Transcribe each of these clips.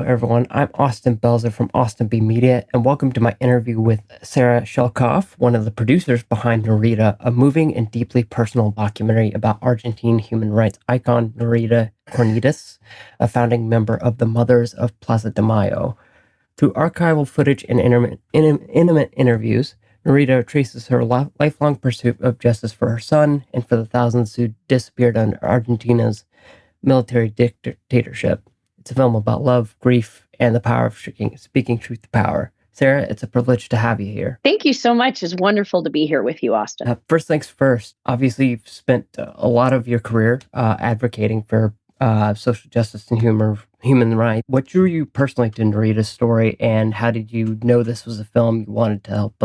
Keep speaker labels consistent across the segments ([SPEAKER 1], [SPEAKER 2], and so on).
[SPEAKER 1] everyone. I'm Austin Belzer from Austin B Media, and welcome to my interview with Sarah Schoellkopf, one of the producers behind Norita, a moving and deeply personal documentary about Argentine human rights icon Norita Cortiñas, a founding member of the Mothers of Plaza de Mayo. Through archival footage and intimate interviews, Norita traces her lifelong pursuit of justice for her son and for the thousands who disappeared under Argentina's military dictatorship. It's a film about love, grief, and the power of speaking truth to power. Sarah, it's a privilege to have you here.
[SPEAKER 2] Thank you so much. It's wonderful to be here with you, Austin.
[SPEAKER 1] First things first, obviously you've spent a lot of your career advocating for social justice and human rights. What drew you personally to Norita's story, and how did you know this was a film you wanted to help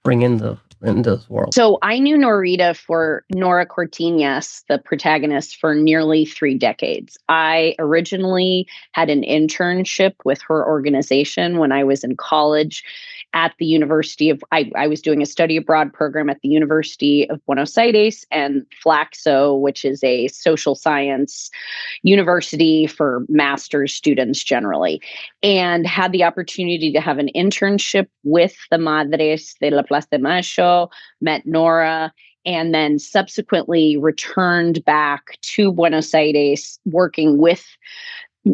[SPEAKER 1] bring into this world?
[SPEAKER 2] So I knew Norita for Nora Cortiñas, the protagonist, for nearly 3 decades. I originally had an internship with her organization when I was in college at the University of, I was doing a study abroad program at the University of Buenos Aires and Flaxo, which is a social science university for master's students generally, and had the opportunity to have an internship with the Madres de la Plaza de Mayo, met Nora, and then subsequently returned back to Buenos Aires working with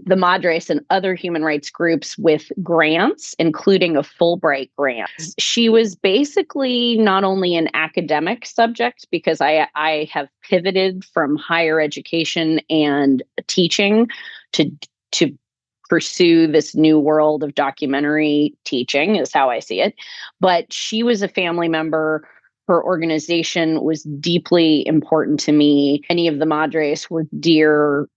[SPEAKER 2] the Madres and other human rights groups with grants, including a Fulbright grant. She was basically not only an academic subject, because I have pivoted from higher education and teaching to pursue this new world of documentary teaching, is how I see it. But she was a family member. Her organization was deeply important to me. Many of the Madres were dear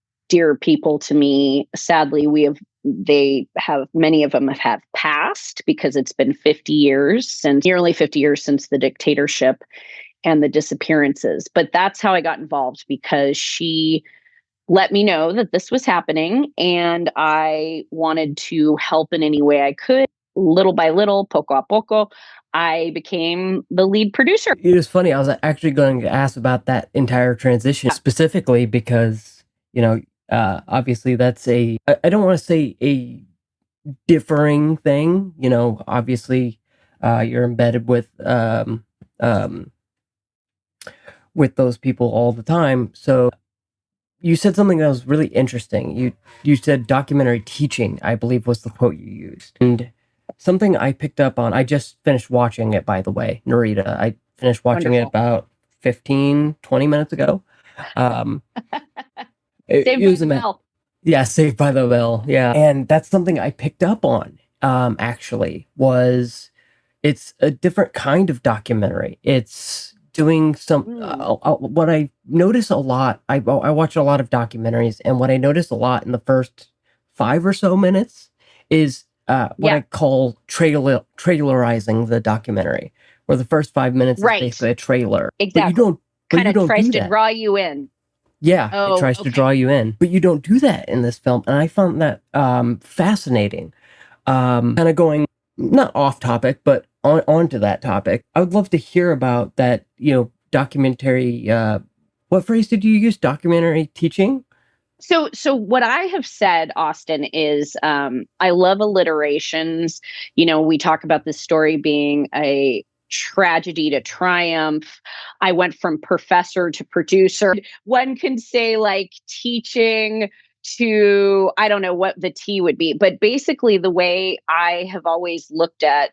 [SPEAKER 2] people to me. Sadly, many of them have passed, because it's been nearly 50 years since the dictatorship and the disappearances. But that's how I got involved, because she let me know that this was happening, and I wanted to help in any way I could. Little by little, poco a poco, I became the lead producer.
[SPEAKER 1] It was funny. I was actually going to ask about that entire transition specifically because, obviously that's I don't want to say a differing thing. Obviously you're embedded with those people all the time. So you said something that was really interesting. You said documentary teaching, I believe was the quote you used. And something I picked up on, I just finished watching it, by the way, Norita. I finished watching it about 15, 20 minutes ago.
[SPEAKER 2] Saved by the Bell.
[SPEAKER 1] Yeah, Saved by the Bell. Yeah. And that's something I picked up on, actually, was it's a different kind of documentary. It's doing what I notice a lot, I watch a lot of documentaries, and what I notice a lot in the first 5 or so minutes is what I call trailerizing the documentary, where the first 5 minutes is basically a trailer.
[SPEAKER 2] Exactly. Kind of tries to draw you in.
[SPEAKER 1] Yeah, it tries to draw you in, but you don't do that in this film, and I found that fascinating. Kind of going not off topic, but onto that topic. I would love to hear about that. Documentary. What phrase did you use? Documentary teaching.
[SPEAKER 2] So what I have said, Austin, is I love alliterations. We talk about this story being a tragedy to triumph. I went from professor to producer. One can say like teaching to, I don't know what the T would be, but basically the way I have always looked at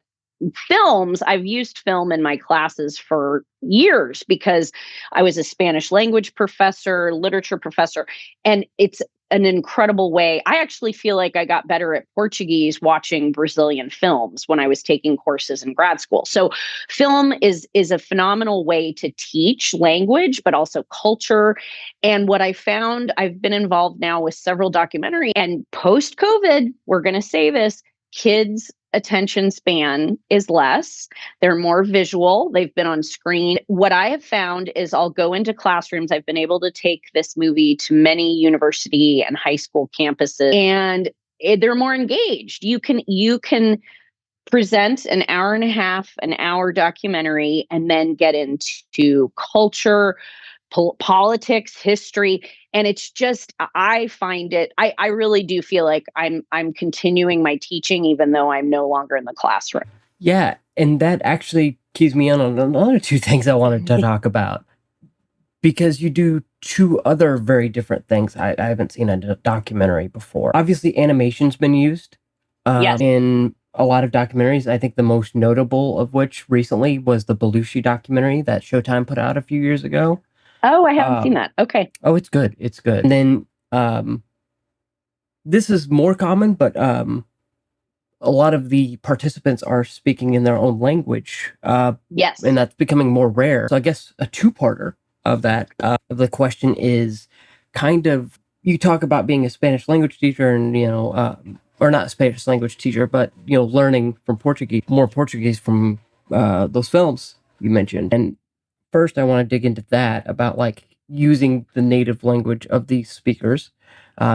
[SPEAKER 2] films, I've used film in my classes for years because I was a Spanish language professor, literature professor, and it's an incredible way. I actually feel like I got better at Portuguese watching Brazilian films when I was taking courses in grad school. So film is a phenomenal way to teach language, but also culture. And what I found, I've been involved now with several documentaries, and post-COVID, we're going to say this, kids' attention span is less. They're more visual. They've been on screen. What I have found is I'll go into classrooms. I've been able to take this movie to many university and high school campuses, and they're more engaged. You can present an hour and a half, an hour documentary, and then get into culture, politics, history. And it's just, I find it, I really do feel like I'm continuing my teaching, even though I'm no longer in the classroom.
[SPEAKER 1] Yeah. And that actually keys me on another two things I wanted to talk about, because you do two other very different things. I haven't seen a documentary before. Obviously, animation's been used
[SPEAKER 2] Yes.
[SPEAKER 1] in a lot of documentaries. I think the most notable of which recently was the Belushi documentary that Showtime put out a few years ago.
[SPEAKER 2] Oh, I haven't seen that. Okay.
[SPEAKER 1] Oh, it's good. It's good. And then this is more common, but a lot of the participants are speaking in their own language.
[SPEAKER 2] Yes.
[SPEAKER 1] And that's becoming more rare. So I guess a two-parter of that, the question is kind of, you talk about being a Spanish language teacher and, or not a Spanish language teacher, but, learning from more Portuguese from those films you mentioned. And first I want to dig into that about like using the native language of these speakers,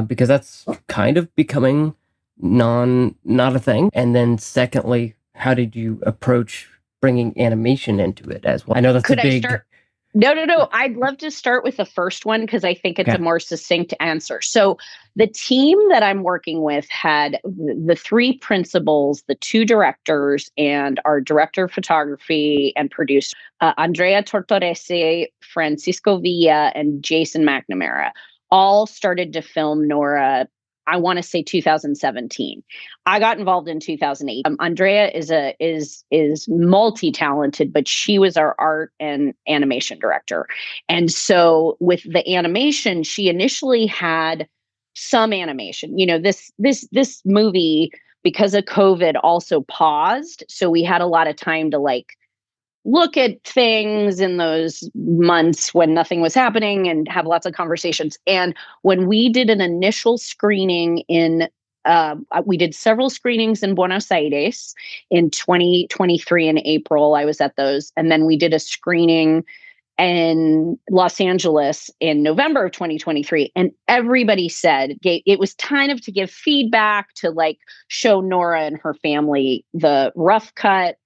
[SPEAKER 1] because that's kind of becoming not a thing. And then secondly, how did you approach bringing animation into it as well? I know that's a big...
[SPEAKER 2] No. I'd love to start with the first one because I think it's a more succinct answer. So the team that I'm working with had the three principals, the two directors, and our director of photography and producer, Andrea Tortorese, Francisco Villa, and Jason McNamara, all started to film Nora, I want to say 2017. I got involved in 2008. Andrea is multi-talented, but she was our art and animation director. And so with the animation, she initially had some animation. This movie, because of COVID, also paused. So we had a lot of time to like look at things in those months when nothing was happening and have lots of conversations. And when we did an initial screening we did several screenings in Buenos Aires in 2023 in April. I was at those. And then we did a screening in Los Angeles in November of 2023. And everybody said it was kind of to give feedback, to like show Nora and her family the rough cut.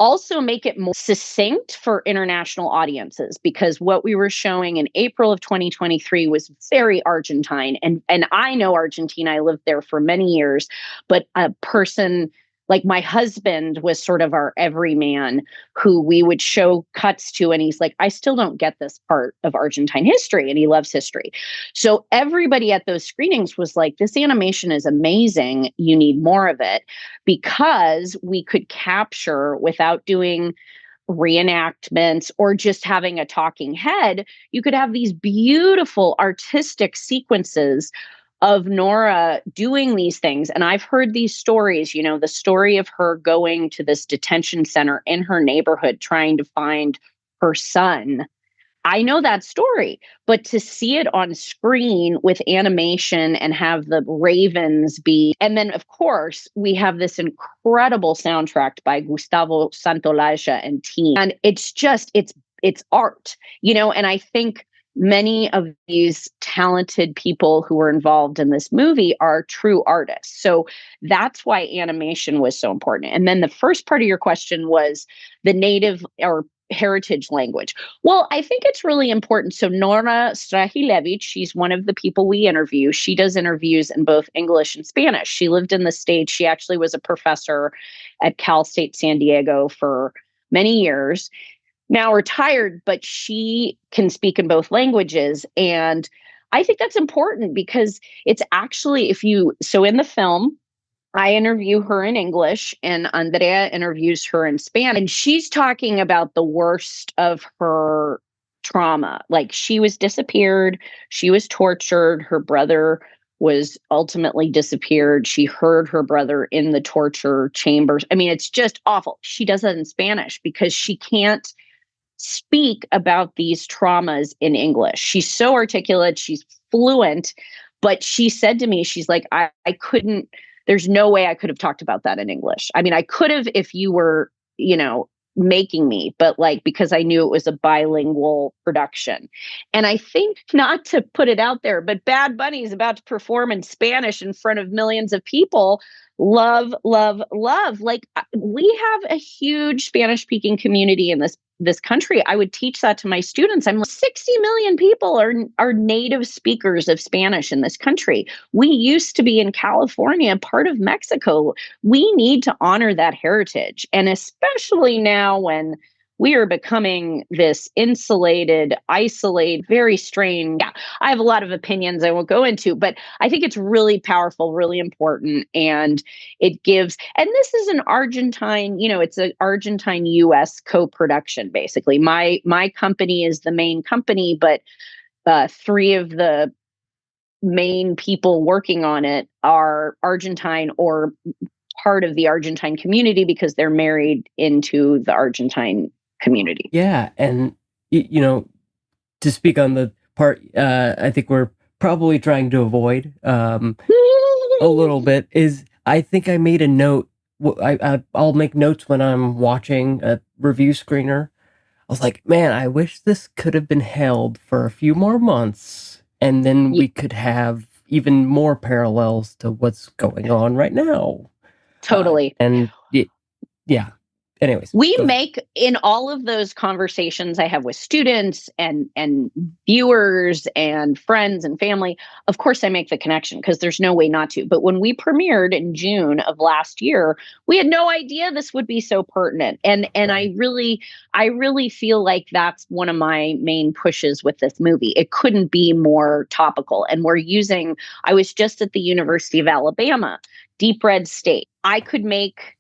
[SPEAKER 2] Also make it more succinct for international audiences, because what we were showing in April of 2023 was very Argentine. And I know Argentina, I lived there for many years, but a person like my husband was sort of our everyman who we would show cuts to. And he's like, I still don't get this part of Argentine history. And he loves history. So everybody at those screenings was like, this animation is amazing. You need more of it, because we could capture without doing reenactments or just having a talking head. You could have these beautiful artistic sequences of Nora doing these things. And I've heard these stories, the story of her going to this detention center in her neighborhood, trying to find her son. I know that story, but to see it on screen with animation and have the ravens be, and then of course we have this incredible soundtrack by Gustavo Santaolalla and team. And it's art, and I think many of these talented people who were involved in this movie are true artists. So that's why animation was so important. And then the first part of your question was the native or heritage language. Well, I think it's really important. So Nora Strahilevich, she's one of the people we interview. She does interviews in both English and Spanish. She lived in the States. She actually was a professor at Cal State San Diego for many years. Now retired, but she can speak in both languages. And I think that's important because it's actually, so in the film, I interview her in English and Andrea interviews her in Spanish. And she's talking about the worst of her trauma. Like, she was disappeared, she was tortured, her brother was ultimately disappeared. She heard her brother in the torture chambers. I mean, it's just awful. She does it in Spanish because she can't speak about these traumas in English. She's so articulate, she's fluent, but she said to me, she's like, I couldn't, there's no way I could have talked about that in English. I mean, I could have if you were, making me, but like, because I knew it was a bilingual production. And I think, not to put it out there, but Bad Bunny is about to perform in Spanish in front of millions of people. Love, love, love. Like we have a huge Spanish speaking community in this country. I would teach that to my students. I'm like, 60 million people are native speakers of Spanish in this country. We used to be in California, part of Mexico. We need to honor that heritage. And especially now when we are becoming this insulated, isolated, very strange. Yeah, I have a lot of opinions I won't go into, but I think it's really powerful, really important. And it gives, and this is an Argentine, it's an Argentine US co-production, basically. My company is the main company, but three of the main people working on it are Argentine or part of the Argentine community because they're married into the Argentine community.
[SPEAKER 1] Yeah, and to speak on the part I think we're probably trying to avoid a little bit is I think I made a note. I'll make notes when I'm watching a review screener. I was like, man, I wish this could have been held for a few more months, and then we could have even more parallels to what's going on right now.
[SPEAKER 2] Totally.
[SPEAKER 1] Yeah. Anyways,
[SPEAKER 2] we make in all of those conversations I have with students and viewers and friends and family, of course I make the connection because there's no way not to. But when we premiered in June of last year, we had no idea this would be so pertinent. And right. I really feel like that's one of my main pushes with this movie. It couldn't be more topical. And I was just at the University of Alabama, deep red state. I could make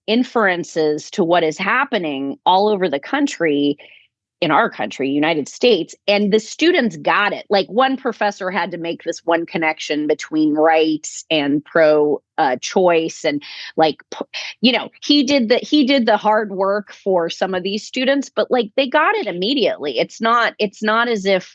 [SPEAKER 2] inferences to what is happening all over the country, in our country, United States, and the students got it. Like one professor had to make this one connection between rights and pro choice, and he did the hard work for some of these students, but like they got it immediately. It's not as if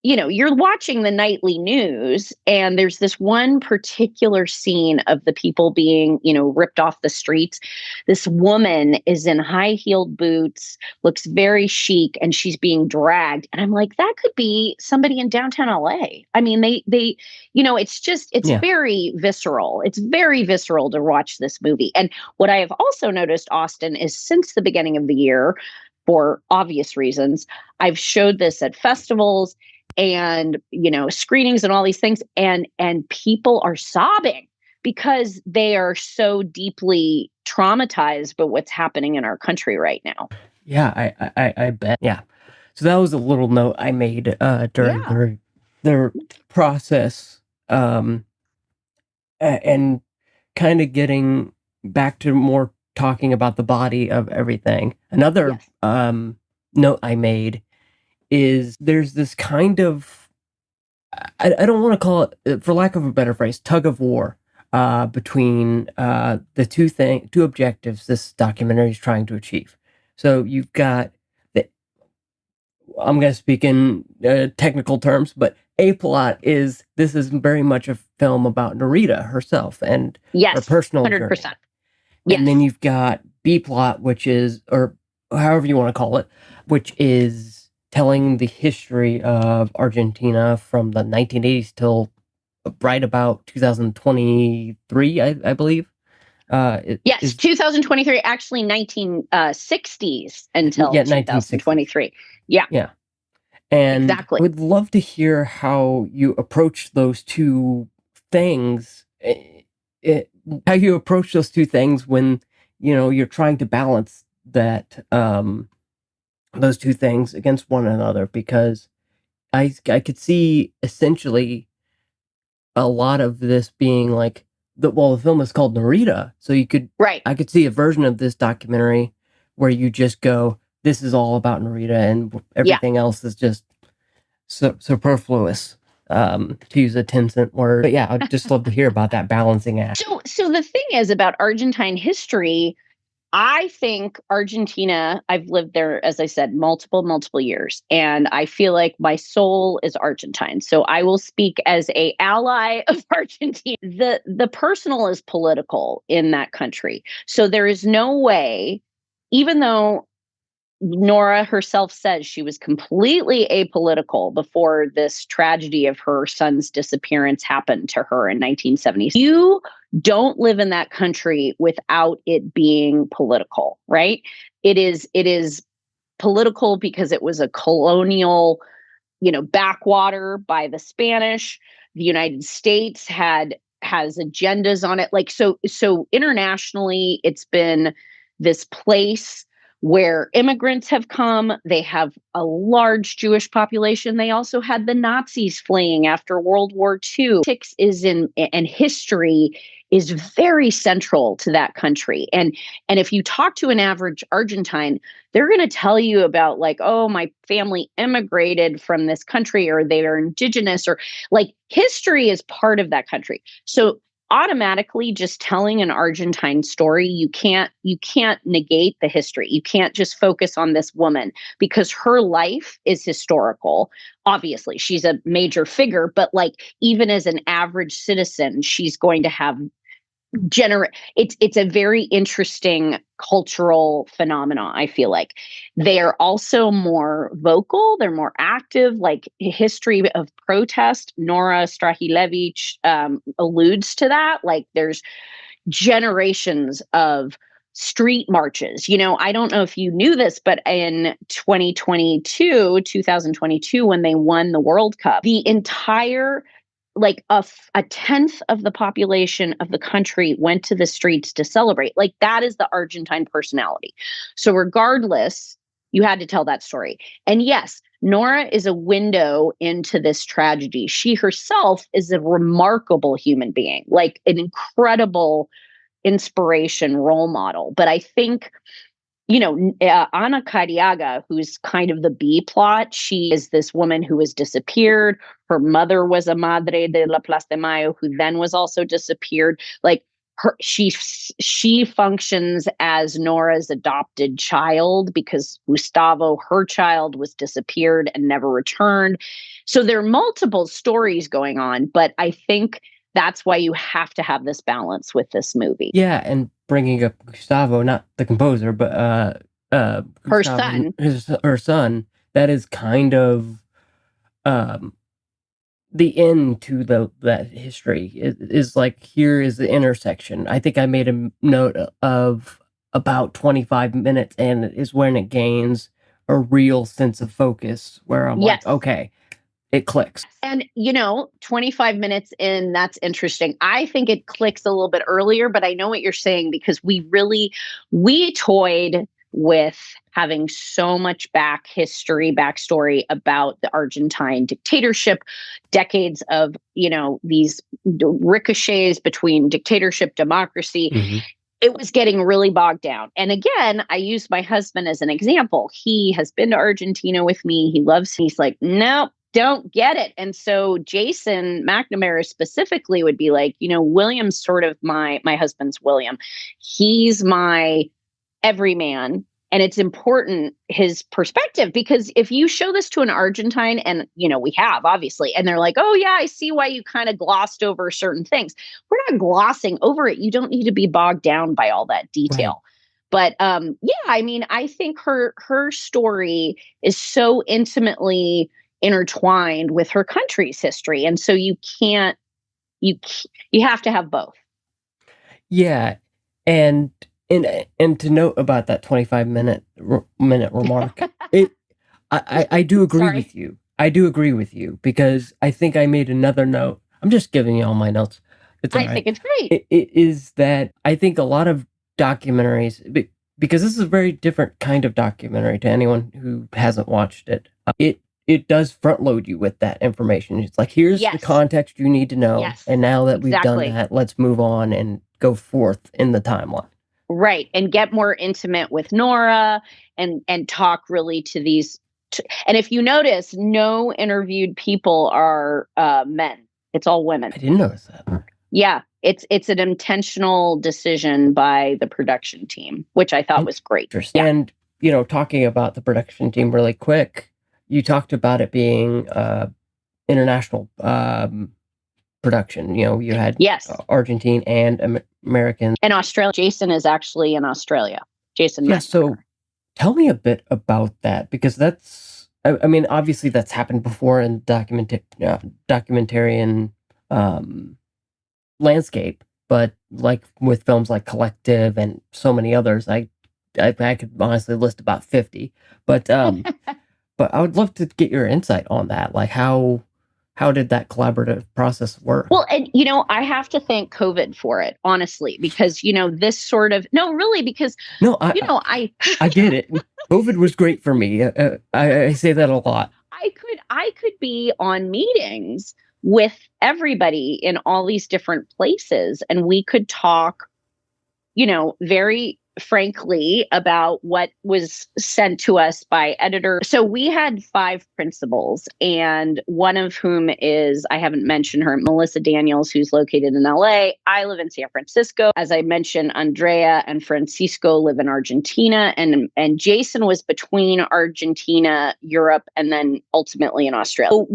[SPEAKER 2] you're watching the nightly news and there's this one particular scene of the people being, ripped off the streets. This woman is in high-heeled boots, looks very chic, and she's being dragged. And I'm like, that could be somebody in downtown LA. I mean, it's very visceral. It's very visceral to watch this movie. And what I have also noticed, Austin, is since the beginning of the year, for obvious reasons, I've showed this at festivals and screenings and all these things, and people are sobbing because they are so deeply traumatized by what's happening in our country right now.
[SPEAKER 1] Yeah, I bet. Yeah, so that was a little note I made during the process, and kind of getting back to more talking about the body of everything. Another note I made is there's this kind of, I don't want to call it, for lack of a better phrase, tug of war between the two objectives this documentary is trying to achieve. So you've got I'm going to speak in technical terms, but A plot is this is very much a film about Norita herself and her personal 100%. Journey. Yes. And then you've got B plot, which is, or however you want to call it, which is telling the history of Argentina from the 1980s till right about 2023, I believe.
[SPEAKER 2] Yes, 2023, actually 1960s until 2023. Yeah.
[SPEAKER 1] Yeah. And
[SPEAKER 2] exactly.
[SPEAKER 1] I would love to hear how you approach those two things, how you approach those two things when, you're trying to balance that, those two things against one another, because I could see essentially a lot of this being like the film is called Norita, so you could I could see a version of this documentary where you just go, this is all about Norita and everything else is just superfluous, to use a 10-cent word. But yeah, I'd just love to hear about that balancing act.
[SPEAKER 2] So the thing is about Argentine history, I think Argentina, I've lived there, as I said, multiple years, and I feel like my soul is Argentine. So I will speak as an ally of Argentina. The personal is political in that country. So there is no way, even though Nora herself says she was completely apolitical before this tragedy of her son's disappearance happened to her in 1970. You don't live in that country without it being political, right? It is political because it was a colonial, backwater by the Spanish. The United States has agendas on it. Like, so internationally, it's been this place where immigrants have come. They have a large Jewish population. They also had the Nazis fleeing after World War II. Politics and history is very central to that country. And if you talk to an average Argentine, they're going to tell you about, like, oh, my family immigrated from this country, or they are indigenous, or like history is part of that country. So automatically, just telling an Argentine story, you can't negate the history. You can't just focus on this woman because her life is historical. Obviously, she's a major figure, but like, even as an average citizen, she's going to have it's a very interesting cultural phenomena. I feel like they are also more vocal, they're more active, like history of protest. Nora Strahilevich alludes to that. Like, there's generations of street marches. I don't know if you knew this, but in 2022, when they won the World Cup, the entire, like, a tenth of the population of the country went to the streets to celebrate. Like, that is the Argentine personality. So regardless, you had to tell that story. And yes, Nora is a window into this tragedy. She herself is a remarkable human being, like an incredible inspiration, role model. But I think, Ana Cariaga, who's kind of the B plot, she is this woman who was disappeared. Her mother was a madre de la Plaza de Mayo, who then was also disappeared. Like, she functions as Nora's adopted child because Gustavo, her child, was disappeared and never returned. So there are multiple stories going on, but I think that's why you have to have this balance with this movie.
[SPEAKER 1] Yeah, and bringing up Gustavo, not the composer, but
[SPEAKER 2] Her
[SPEAKER 1] Gustavo,
[SPEAKER 2] son.
[SPEAKER 1] her son, that is kind of the end to that history. Is like, here is the intersection. I think I made a note of about 25 minutes, and it is when it gains a real sense of focus, where I'm
[SPEAKER 2] Yes.
[SPEAKER 1] like, okay, it clicks.
[SPEAKER 2] And, 25 minutes in, that's interesting. I think it clicks a little bit earlier, but I know what you're saying, because we toyed with having so much backstory about the Argentine dictatorship, decades of, these ricochets between dictatorship, democracy.
[SPEAKER 1] Mm-hmm.
[SPEAKER 2] It was getting really bogged down. And again, I use my husband as an example. He has been to Argentina with me. He's like, nope, don't get it. And so Jason McNamara specifically would be like, William's sort of my husband's William. He's my everyman. And it's important, his perspective, because if you show this to an Argentine, and, we have, obviously, and they're like, oh, yeah, I see why you kind of glossed over certain things. We're not glossing over it. You don't need to be bogged down by all that detail. Right. But yeah, I mean, I think her story is so intimately intertwined with her country's history. And so you have to have both.
[SPEAKER 1] Yeah. And to note about that 25-minute remark, I do agree with you. I do agree with you, because I think I made another note. I'm just giving you all my notes.
[SPEAKER 2] I think it's great.
[SPEAKER 1] It is that I think a lot of documentaries, because this is a very different kind of documentary to anyone who hasn't watched it. It does front load you with that information. It's like, here's the context you need to know. Yes. And now that we've done that, let's move on and go forth in the timeline.
[SPEAKER 2] Right. And get more intimate with Nora and talk really to these. And if you notice, no interviewed people are men. It's all women.
[SPEAKER 1] I didn't notice that.
[SPEAKER 2] Yeah. It's an intentional decision by the production team, which I thought was great.
[SPEAKER 1] Yeah. And, talking about the production team really quick, you talked about it being international production. You had Argentine and American.
[SPEAKER 2] And Australia. Jason is actually in Australia. Jason.
[SPEAKER 1] Yeah. So Tell me a bit about that, because I mean, obviously that's happened before in documentarian um, landscape, but like with films like Collective and so many others, I could honestly list about 50. But but I would love to get your insight on that. Like how did that collaborative process work?
[SPEAKER 2] Well, and I have to thank COVID for it, honestly, because this sort of no, really, because
[SPEAKER 1] No,
[SPEAKER 2] I
[SPEAKER 1] I get it. COVID was great for me. I say that a lot.
[SPEAKER 2] I could be on meetings with everybody in all these different places, and we could talk, very frankly about what was sent to us by editors. So we had 5 principals, and one of whom is, I haven't mentioned her, Melissa Daniels, who's located in LA. I live in San Francisco. As I mentioned, Andrea and Francisco live in Argentina, and Jason was between Argentina, Europe, and then ultimately in Australia.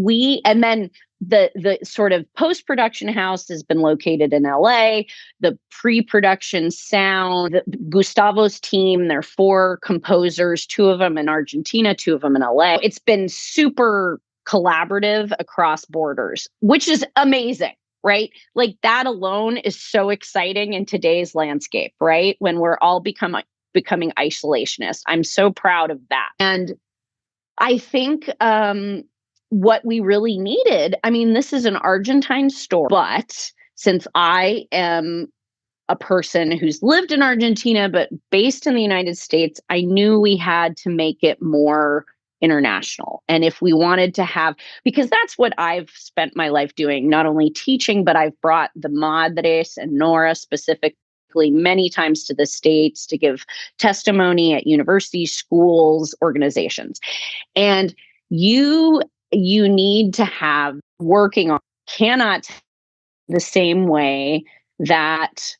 [SPEAKER 2] And then the sort of post-production house has been located in LA. The pre-production sound, Gustavo's team, there are 4 composers, 2 of them in Argentina, 2 of them in LA. It's been super collaborative across borders, which is amazing, right? Like that alone is so exciting in today's landscape, right? When we're all becoming isolationist. I'm so proud of that. And I think what we really needed, I mean, this is an Argentine story, but since I am a person who's lived in Argentina but based in the United States, I knew we had to make it more international. And if we wanted to have, because that's what I've spent my life doing, not only teaching, but I've brought the Madres and Nora specifically many times to the States to give testimony at universities, schools, organizations. And you need to have working on cannot the same way that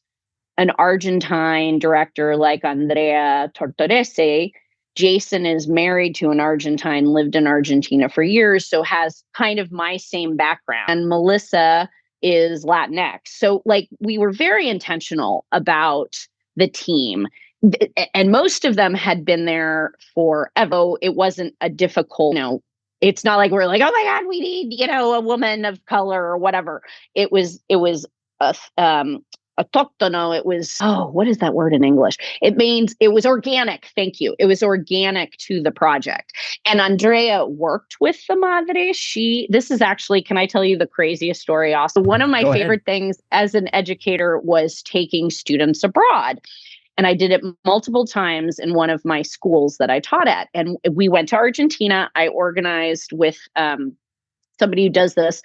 [SPEAKER 2] an Argentine director like Andrea Tortorese. Jason is married to an Argentine, lived in Argentina for years, so has kind of my same background. And Melissa is Latinx. So like we were very intentional about the team. And most of them had been there forever. It wasn't a difficult, it's not like we're like, oh my God, we need, a woman of color or whatever. It was a autóctono. It was, what is that word in English? It means it was organic. Thank you. It was organic to the project. And Andrea worked with the madre. This is actually, can I tell you the craziest story also? One of my
[SPEAKER 1] Go
[SPEAKER 2] favorite
[SPEAKER 1] ahead.
[SPEAKER 2] things as an educator was taking students abroad. And I did it multiple times in one of my schools that I taught at. And we went to Argentina. I organized with somebody who does this,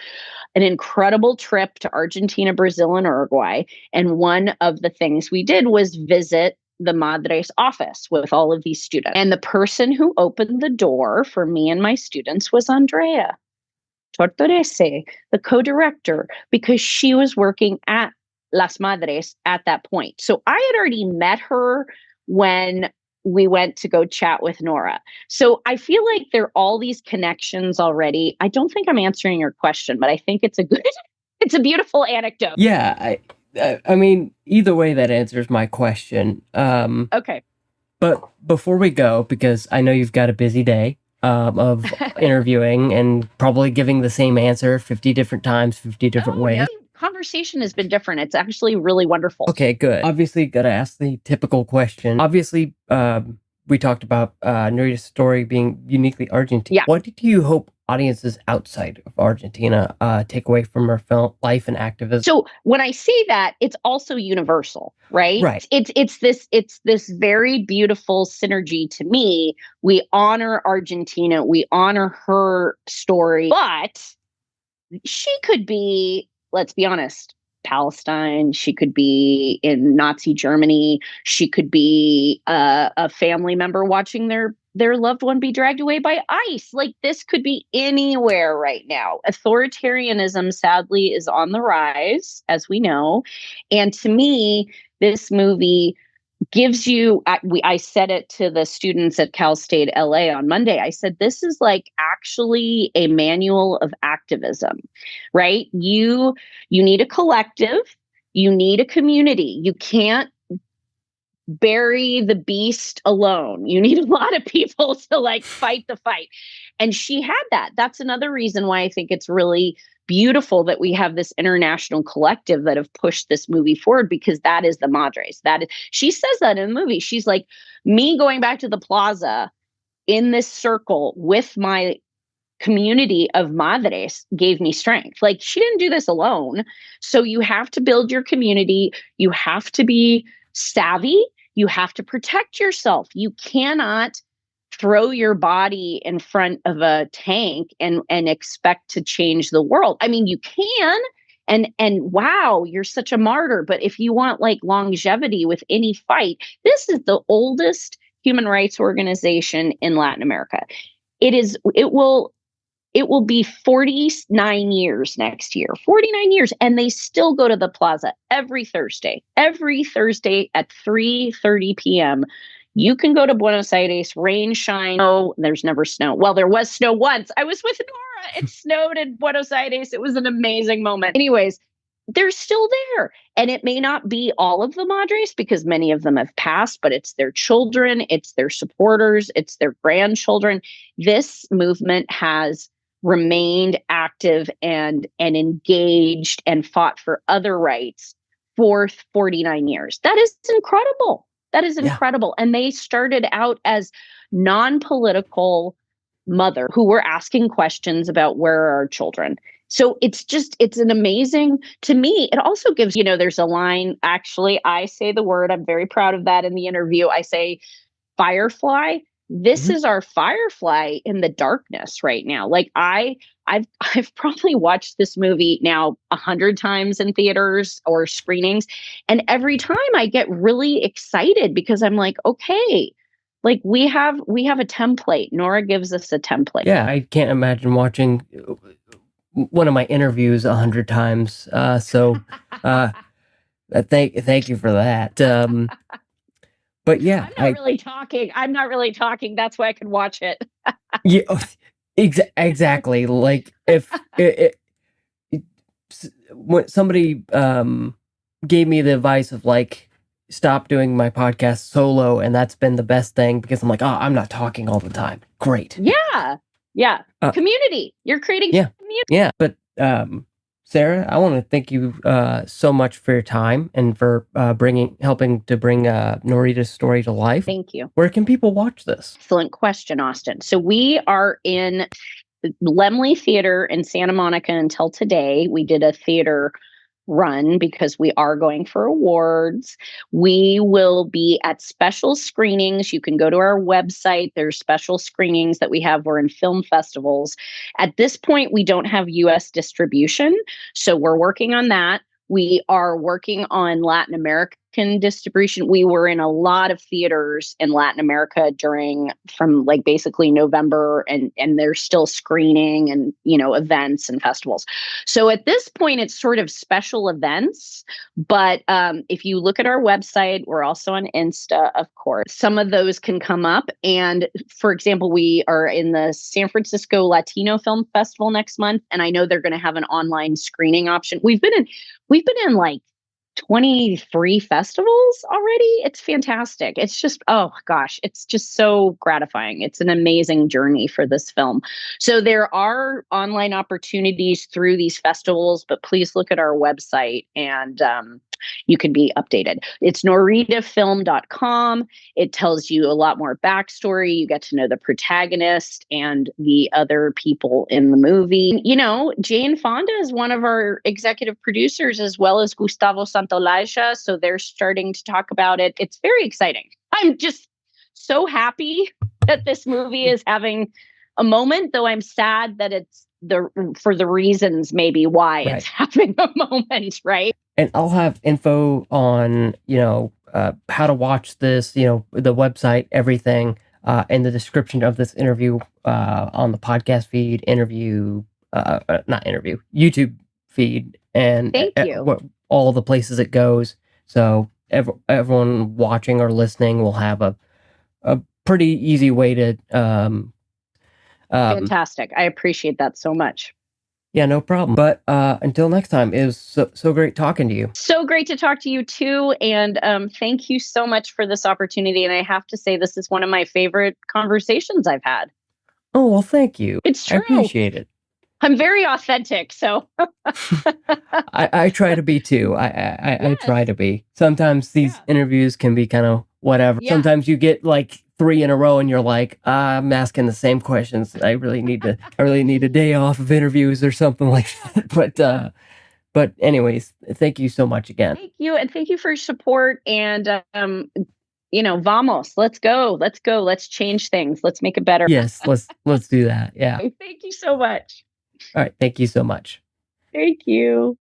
[SPEAKER 2] an incredible trip to Argentina, Brazil, and Uruguay. And one of the things we did was visit the Madre's office with all of these students. And the person who opened the door for me and my students was Andrea Tortorese, the co-director, because she was working at Las Madres at that point. So I had already met her when we went to go chat with Nora. So I feel like there are all these connections already. I don't think I'm answering your question, but I think it's it's a beautiful anecdote.
[SPEAKER 1] Yeah, I mean, either way, that answers my question.
[SPEAKER 2] Okay.
[SPEAKER 1] But before we go, because I know you've got a busy day of interviewing and probably giving the same answer 50 different times, 50 different ways.
[SPEAKER 2] Yeah. Conversation has been different. It's actually really wonderful.
[SPEAKER 1] Okay, good. Obviously, got to ask the typical question. Obviously, we talked about Norita's story being uniquely Argentine.
[SPEAKER 2] Yeah.
[SPEAKER 1] What did you hope audiences outside of Argentina take away from her film life and activism?
[SPEAKER 2] So when I say that, it's also universal, right?
[SPEAKER 1] Right.
[SPEAKER 2] It's this very beautiful synergy to me. We honor Argentina, we honor her story, but she could be, let's be honest, Palestine. She could be in Nazi Germany. She could be a family member watching their loved one be dragged away by ICE. Like this could be anywhere right now. Authoritarianism, sadly, is on the rise, as we know. And to me, this movie gives you, I said it to the students at Cal State LA on Monday. I said, this is like actually a manual of activism, right? You need a collective, you need a community. You can't bury the beast alone. You need a lot of people to like fight the fight. And she had that. That's another reason why I think it's really beautiful that we have this international collective that have pushed this movie forward, because that is the Madres. She says that in the movie. She's like, me going back to the Plaza in this circle with my community of madres gave me strength. Like, she didn't do this alone. So you have to build your community. You have to be savvy. You have to protect yourself. You cannot throw your body in front of a tank and expect to change the world. I mean, you can, and wow, you're such a martyr. But if you want like longevity with any fight, this is the oldest human rights organization in Latin America. It will be 49 years next year, 49 years. And they still go to the Plaza every Thursday at 3:30 p.m. You can go to Buenos Aires, rain, shine. Oh, there's never snow. Well, there was snow once. I was with Nora. It snowed in Buenos Aires. It was an amazing moment. Anyways, they're still there. And it may not be all of the Madres because many of them have passed, but it's their children, it's their supporters, it's their grandchildren. This movement has remained active and engaged and fought for other rights for 49 years. That is incredible. That is incredible. Yeah. And they started out as non-political mother who were asking questions about where are our children. So it's an amazing, to me, it also gives, there's a line, actually, I say the word, I'm very proud of that in the interview. I say firefly. This is our firefly in the darkness right now. Like I've probably watched this movie now 100 times in theaters or screenings. And every time I get really excited because I'm like, okay, like we have a template. Nora gives us a template.
[SPEAKER 1] Yeah. I can't imagine watching one of my interviews 100 times. Thank you for that. But yeah,
[SPEAKER 2] I'm not really talking. That's why I can watch it.
[SPEAKER 1] Yeah, exactly. Like if when somebody gave me the advice of like stop doing my podcast solo, and that's been the best thing because I'm like, oh, I'm not talking all the time. Great.
[SPEAKER 2] Yeah. Community. You're creating community.
[SPEAKER 1] Yeah, but Sarah, I want to thank you so much for your time and for helping to bring Norita's story to life.
[SPEAKER 2] Thank you.
[SPEAKER 1] Where can people watch this?
[SPEAKER 2] Excellent question, Austin. So we are in Lemley Theater in Santa Monica until today. We did a theater run because we are going for awards. We will be at special screenings. You can go to our website. There's special screenings that we have. We're in film festivals. At this point, we don't have US distribution, so we're working on that. We are working on Latin American distribution. We were in a lot of theaters in Latin America from like basically November, and they're still screening and, events and festivals. So at this point, it's sort of special events. But if you look at our website, we're also on Insta, of course. Some of those can come up. And for example, we are in the San Francisco Latino Film Festival next month. And I know they're going to have an online screening option. We've been in like 23 festivals already. It's fantastic. It's just, oh gosh, it's just so gratifying. It's an amazing journey for this film. So there are online opportunities through these festivals, but please look at our website and you can be updated. It's noritafilm.com. It tells you a lot more backstory. You get to know the protagonist and the other people in the movie. Jane Fonda is one of our executive producers, as well as Gustavo Santaolalla. So they're starting to talk about it. It's very exciting. I'm just so happy that this movie is having a moment, though I'm sad that it's for the reasons maybe why it's having a moment, right?
[SPEAKER 1] And I'll have info on, how to watch this, the website, everything, in the description of this interview, on the podcast feed, YouTube feed, and
[SPEAKER 2] thank you.
[SPEAKER 1] All the places it goes. So everyone watching or listening will have a pretty easy way to,
[SPEAKER 2] fantastic. I appreciate that so much.
[SPEAKER 1] Yeah, no problem. But until next time, it was so great talking to you.
[SPEAKER 2] So great to talk to you too. And thank you so much for this opportunity. And I have to say, this is one of my favorite conversations I've had.
[SPEAKER 1] Oh, well, thank you.
[SPEAKER 2] It's
[SPEAKER 1] I
[SPEAKER 2] true.
[SPEAKER 1] appreciate it.
[SPEAKER 2] I'm very authentic. So
[SPEAKER 1] I try to be too. I try
[SPEAKER 2] yes.
[SPEAKER 1] to be. Sometimes these
[SPEAKER 2] Yeah.
[SPEAKER 1] interviews can be kind of whatever.
[SPEAKER 2] Yeah.
[SPEAKER 1] Sometimes you get like three in a row and you're like, I'm asking the same questions. I really need a day off of interviews or something like that. But anyways, thank you so much again.
[SPEAKER 2] Thank you. And thank you for your support. And, vamos, let's go. Let's go. Let's change things. Let's make it better.
[SPEAKER 1] Yes, let's do that. Yeah.
[SPEAKER 2] Thank you so much.
[SPEAKER 1] All right. Thank you so much.
[SPEAKER 2] Thank you.